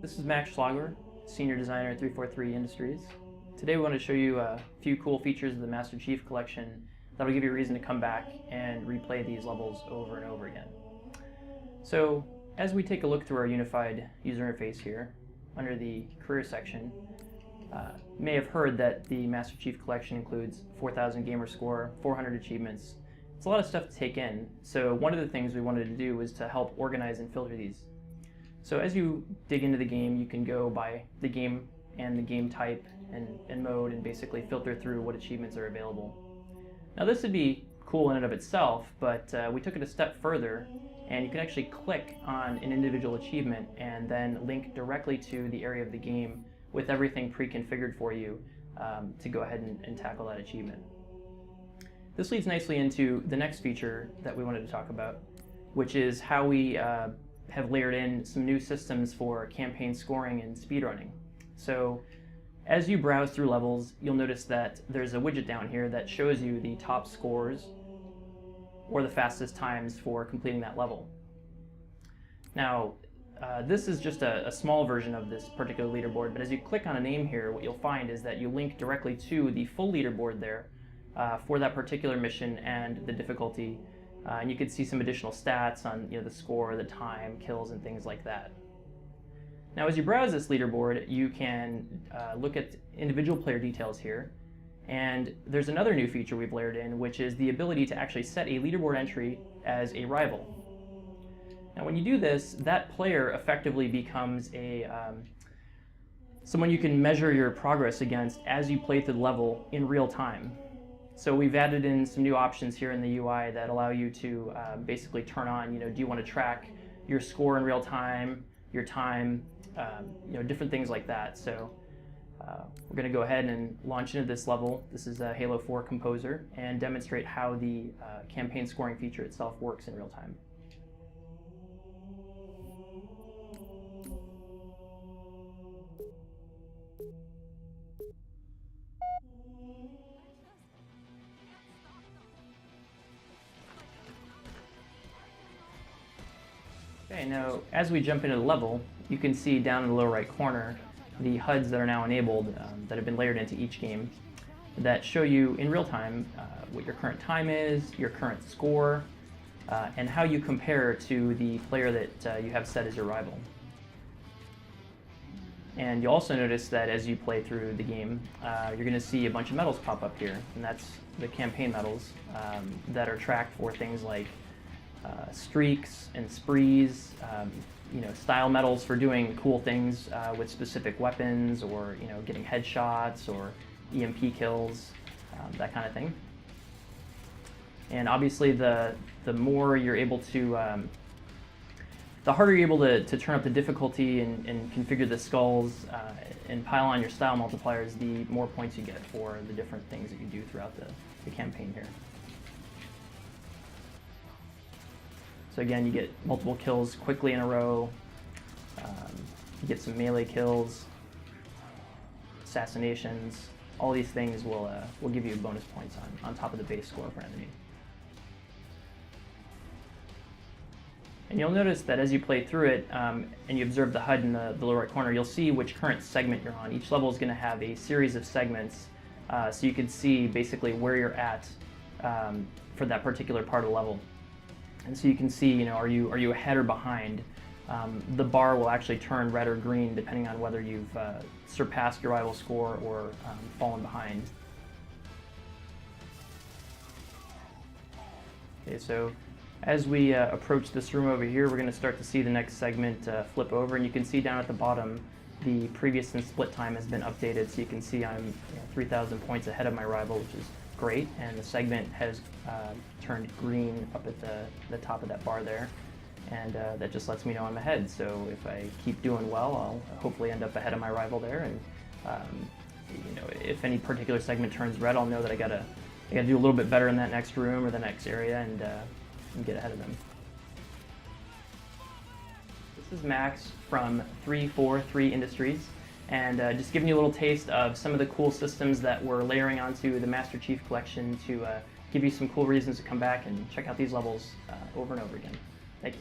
This is Max Schlager, Senior Designer at 343 Industries. Today we want to show you a few cool features of the Master Chief Collection that will give you a reason to come back and replay these levels over and over again. So as we take a look through our unified user interface here, under the Career section, you may have heard that the Master Chief Collection includes 4,000 gamer score, 400 achievements. It's a lot of stuff to take in, so one of the things we wanted to do was to help organize and filter these. So as you dig into the game, you can go by the game and the game type and mode and basically filter through what achievements are available. Now this would be cool in and of itself, but we took it a step further, and you can actually click on an individual achievement and then link directly to the area of the game with everything pre-configured for you to go ahead and tackle that achievement. This leads nicely into the next feature that we wanted to talk about, which is how we have layered in some new systems for campaign scoring and speedrunning. So as you browse through levels, you'll notice that there's a widget down here that shows you the top scores or the fastest times for completing that level. Now, this is just a small version of this particular leaderboard, but as you click on a name here, what you'll find is that you link directly to the full leaderboard there for that particular mission and the difficulty. And you can see some additional stats on the score, the time, kills, and things like that. Now as you browse this leaderboard, you can look at individual player details here. And there's another new feature we've layered in, which is the ability to actually set a leaderboard entry as a rival. Now when you do this, that player effectively becomes someone you can measure your progress against as you play through the level in real time. So we've added in some new options here in the UI that allow you to basically turn on, do you want to track your score in real time, your time, different things like that. So we're going to go ahead and launch into this level. This is a Halo 4 Composer, and demonstrate how the campaign scoring feature itself works in real time. Okay, now as we jump into the level, you can see down in the lower right corner the HUDs that are now enabled that have been layered into each game that show you in real time what your current time is, your current score, and how you compare to the player that you have set as your rival. And you'll also notice that as you play through the game, you're going to see a bunch of medals pop up here, and that's the campaign medals that are tracked for things like streaks and sprees, style medals for doing cool things with specific weapons, or getting headshots or EMP kills, that kind of thing. And obviously, the more you're able to, the harder you're able to turn up the difficulty and configure the skulls and pile on your style multipliers, the more points you get for the different things that you do throughout the campaign here. So again, you get multiple kills quickly in a row, you get some melee kills, assassinations. All these things will give you bonus points on top of the base score for an enemy. And you'll notice that as you play through it and you observe the HUD in the lower right corner, you'll see which current segment you're on. Each level is going to have a series of segments, so you can see basically where you're at for that particular part of the level. And so you can see, are you ahead or behind? The bar will actually turn red or green depending on whether you've surpassed your rival score or fallen behind. Okay, so as we approach this room over here, we're going to start to see the next segment flip over, and you can see down at the bottom the previous and split time has been updated, so you can see I'm 3,000 points ahead of my rival, which is great, and the segment has turned green up at the top of that bar there, and that just lets me know I'm ahead. So if I keep doing well, I'll hopefully end up ahead of my rival there, and if any particular segment turns red, I'll know that I gotta do a little bit better in that next room or the next area and get ahead of them. This is Max from 343 Industries. And just giving you a little taste of some of the cool systems that we're layering onto the Master Chief Collection to give you some cool reasons to come back and check out these levels over and over again. Thank you.